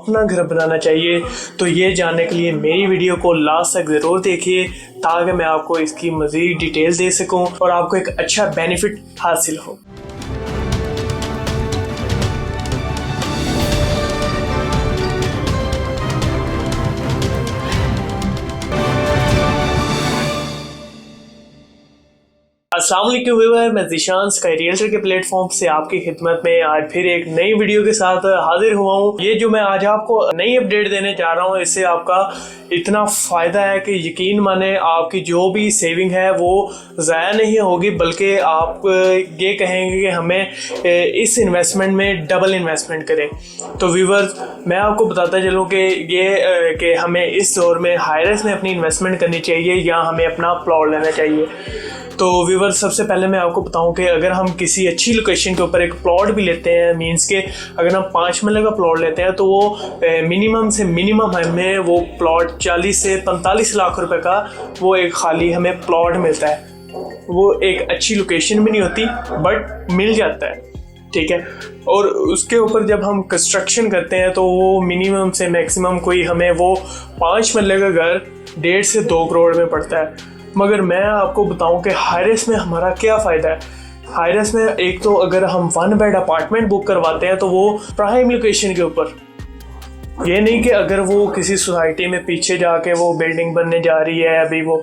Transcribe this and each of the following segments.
अपना घर बनाना चाहिए, तो ये जानने के लिए मेरी वीडियो को लास्ट तक ज़रूर देखिए ताकि मैं आपको इसकी मज़ीद डिटेल दे सकूं और आपको एक अच्छा बेनिफिट हासिल हो। अस्सलाम वालेकुम व्यूअर, मैं ज़ीशान स्काई रियल्टर के प्लेटफॉर्म से आपकी खिदमत में आज फिर एक नई वीडियो के साथ हाजिर हुआ हूँ। ये जो मैं आज आपको नई अपडेट देने जा रहा हूँ, इससे आपका इतना फ़ायदा है कि यकीन माने आपकी जो भी सेविंग है वो ज़ाया नहीं होगी, बल्कि आप ये कहेंगे कि हमें इस इन्वेस्टमेंट में डबल इन्वेस्टमेंट करें। तो व्यूअर्स, मैं आपको बताता चलूँ कि ये कि हमें इस दौर में हाईरेस में अपनी इन्वेस्टमेंट करनी चाहिए या हमें अपना प्लॉट लेना चाहिए। तो व्यूअर, सबसे पहले मैं आपको बताऊं कि अगर हम किसी अच्छी लोकेशन के ऊपर एक प्लॉट भी लेते हैं, मींस के अगर हम 5 मरले का प्लॉट लेते हैं तो वो मिनिमम से मिनिमम हमें वो प्लॉट 40 से 45 लाख रुपए का वो एक खाली हमें प्लॉट मिलता है। वो एक अच्छी लोकेशन भी नहीं होती बट मिल जाता है, ठीक है। और उसके ऊपर जब हम कंस्ट्रक्शन करते हैं तो वो मिनिमम से मैक्सिमम कोई हमें वो 5 मरले का घर 1.5 से 2 करोड़ में पड़ता है। मगर मैं आपको बताऊं कि हाईरेस में हमारा क्या फ़ायदा है। हाईरेस में एक तो अगर हम 1 बेड अपार्टमेंट बुक करवाते हैं तो वो प्राइम लोकेशन के ऊपर, ये नहीं कि अगर वो किसी सोसाइटी में पीछे जाके वो बिल्डिंग बनने जा रही है, अभी वो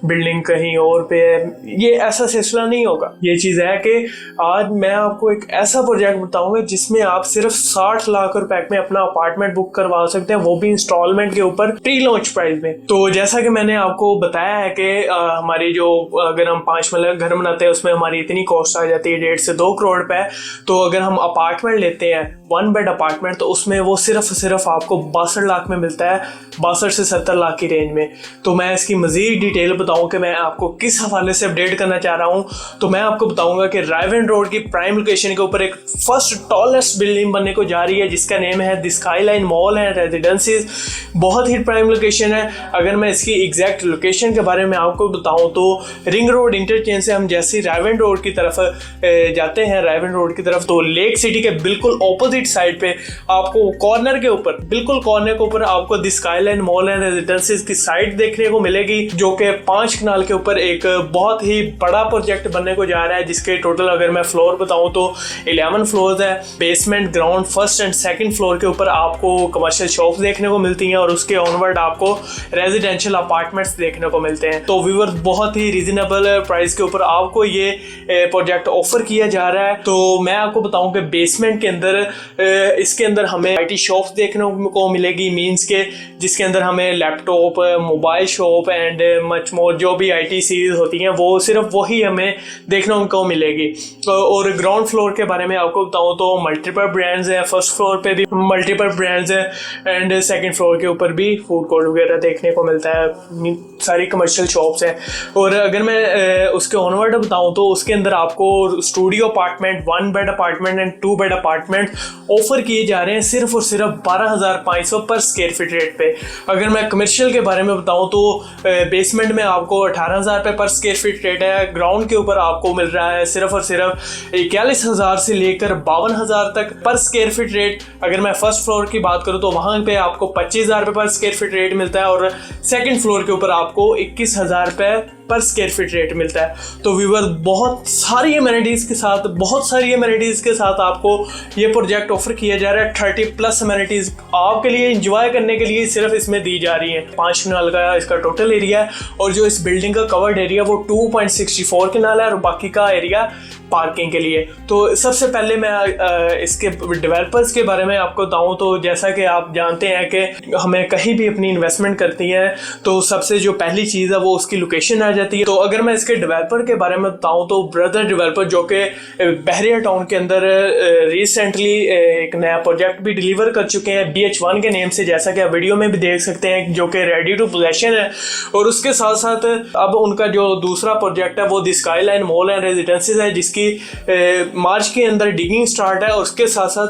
बिल्डिंग कहीं और पे है, ये ऐसा सिलसिला नहीं होगा। ये चीज़ है कि आज मैं आपको एक ऐसा प्रोजेक्ट बताऊंगा जिसमें आप सिर्फ 60 लाख रुपए में अपना अपार्टमेंट बुक करवा सकते हैं, वो भी इंस्टॉलमेंट के ऊपर प्री लॉन्च प्राइस में। तो जैसा कि मैंने आपको बताया है कि हमारी जो अगर हम 5 मरला घर बनाते हैं उसमें हमारी इतनी कॉस्ट आ जाती है 1.5 से 2 करोड़ रुपए। तो अगर हम अपार्टमेंट लेते हैं 1 बेड अपार्टमेंट तो उसमें वो सिर्फ आपको 62 लाख में मिलता है, 62 से 70 लाख की रेंज में। तो मैं इसकी मजीद डिटेल बताऊं कि मैं आपको किस हवाले से अपडेट करना चाह रहा हूं, तो मैं आपको बताऊंगा कि रायवन रोड की प्राइम लोकेशन के ऊपर एक फर्स्ट टॉलेस्ट बिल्डिंग बनने को जा रही है जिसका नेम है द स्काईलाइन मॉल एंड रेजिडेंसीज। बहुत ही प्राइम लोकेशन है। अगर मैं इसकी एग्जैक्ट लोकेशन के बारे में आपको बताऊं तो रिंग रोड इंटरचेंज से हम जैसे रायवन रोड की तरफ जाते हैं, रायवन रोड की तरफ, तो लेक सिटी के बिल्कुल ऑपोजिट साइड पे आपको कॉर्नर के ऊपर, बिल्कुल कॉर्नर के ऊपर आपको द स्काईलाइन मॉल एंड रेजिडेंसीज की साइट देखने को मिलेगी, जो कि 5 कनाल के ऊपर एक बहुत ही बड़ा प्रोजेक्ट बनने को जा रहा है, जिसके टोटल अगर मैं फ्लोर बताऊं तो 11 फ्लोर्स है। Basement, ground, first and second floor के ऊपर आपको कमर्शियल शॉप्स देखने को मिलती हैं और उसके ऑनवर्ड आपको रेजिडेंशियल अपार्टमेंट्स देखने को मिलते हैं। तो व्यूअर्स, बहुत ही रीजनेबल प्राइस के ऊपर आपको ये प्रोजेक्ट ऑफर किया जा रहा है। तो मैं आपको बताऊं कि बेसमेंट के अंदर इसके अंदर हमें IT शॉप्स देखने को मिलेगी, मींस के जिसके अंदर हमें laptop, mobile shop and much more जो भी IT सीरीज होती हैं वो सिर्फ वही हमें देखने को मिलेगी। और ग्राउंड फ्लोर के बारे में आपको बताऊं तो मल्टीपल ब्रांड्स है, फर्स्ट फ्लोर पे भी मल्टीपल ब्रांड्स है एंड सेकंड फ्लोर के ऊपर भी फूड कोर्ट वगैरह देखने को मिलता है, सारी कमर्शियल शॉप्स हैं। और अगर मैं उसके ऑनवर्ड बताऊं तो उसके अंदर आपको studio apartment, 1 bed apartment and 2 bed apartment offer किए जा रहे हैं सिर्फ और सिर्फ 12,500 पर स्क्वायर फीट रेट पे। अगर मैं कमर्शियल के बारे में बताऊं तो बेसमेंट में आपको 18,000 रुपये पर स्क्वायर फीट रेट है, ग्राउंड के ऊपर आपको मिल रहा है सिर्फ और सिर्फ 41,000 से लेकर 52,000 तक पर स्क्वायर फीट रेट। अगर मैं फर्स्ट फ्लोर की बात करूं तो वहां पे आपको 25,000 रुपये पर स्क्वायर फीट रेट मिलता है और सेकंड फ्लोर के ऊपर आपको 21,000 रुपये पर स्क्वायर फीट रेट मिलता है। तो व्यूअर, बहुत सारी एमेनिटीज़ के साथ आपको ये प्रोजेक्ट ऑफर किया जा रहा है। 30+ एमेनिटीज़ आपके लिए एंजॉय करने के लिए सिर्फ इसमें दी जा रही है। 5 कनाल का इसका टोटल एरिया है और जो इस बिल्डिंग का कवर्ड एरिया वो 2.64 कनाल है और बाकी का एरिया पार्किंग के लिए। तो सबसे पहले मैं इसके डेवलपर्स के बारे में आपको बताऊं तो जैसा कि आप जानते हैं कि हमें कहीं भी अपनी इन्वेस्टमेंट करती है तो सबसे जो पहली चीज़ है वो उसकी लोकेशन आ जाती है। तो अगर मैं इसके डेवलपर के बारे में बताऊं तो ब्रदर डेवलपर, जो कि बहरिया टाउन के अंदर रिसेंटली एक नया प्रोजेक्ट भी डिलीवर कर चुके हैं BH1 के नेम से, जैसा कि आप वीडियो में भी देख सकते हैं, जो कि रेडी टू पोजेशन है। और उसके साथ साथ अब उनका जो दूसरा प्रोजेक्ट है वो द स्काईलाइन मॉल एंड रेजिडेंसीज है, जिसके इसकी मार्च के अंदर डिगिंग स्टार्ट है और उसके साथ साथ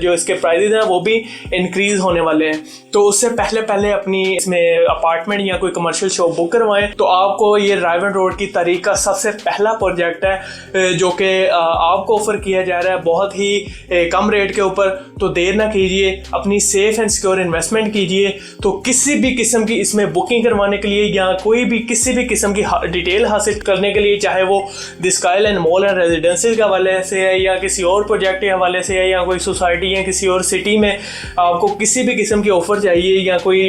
जो इसके प्राइजेज हैं वो भी इंक्रीज होने वाले हैं। तो उससे पहले अपनी इसमें अपार्टमेंट या कोई कमर्शियल शॉप बुक करवाएं। तो आपको ये रायवन रोड की तारीख का सबसे पहला प्रोजेक्ट है जो कि आपको ऑफर किया जा रहा है बहुत ही कम रेट के ऊपर। तो देर ना कीजिए, अपनी सेफ एंड सिक्योर इन्वेस्टमेंट कीजिए। तो किसी भी किस्म की इसमें बुकिंग करवाने के लिए या कोई भी किसी भी किस्म की डिटेल हासिल करने के लिए, चाहे वो the sky and mall and रेजिडेंसीज के हवाले से है या किसी और प्रोजेक्ट के हवाले से है या कोई सोसाइटी या किसी और सिटी में आपको किसी भी किस्म की ऑफर चाहिए या कोई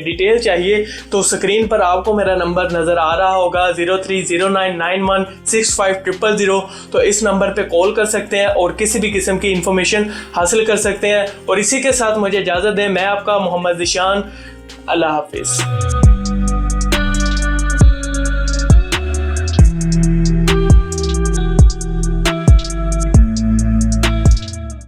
डिटेल चाहिए, तो स्क्रीन पर आपको मेरा नंबर नज़र आ रहा होगा 0309916500। तो इस नंबर पे कॉल कर सकते हैं और किसी भी किस्म की इंफॉर्मेशन हासिल कर सकते हैं। और इसी के साथ मुझे इजाज़त दें, मैं आपका मोहम्मद ज़ीशान। अल्लाह हाफिज़।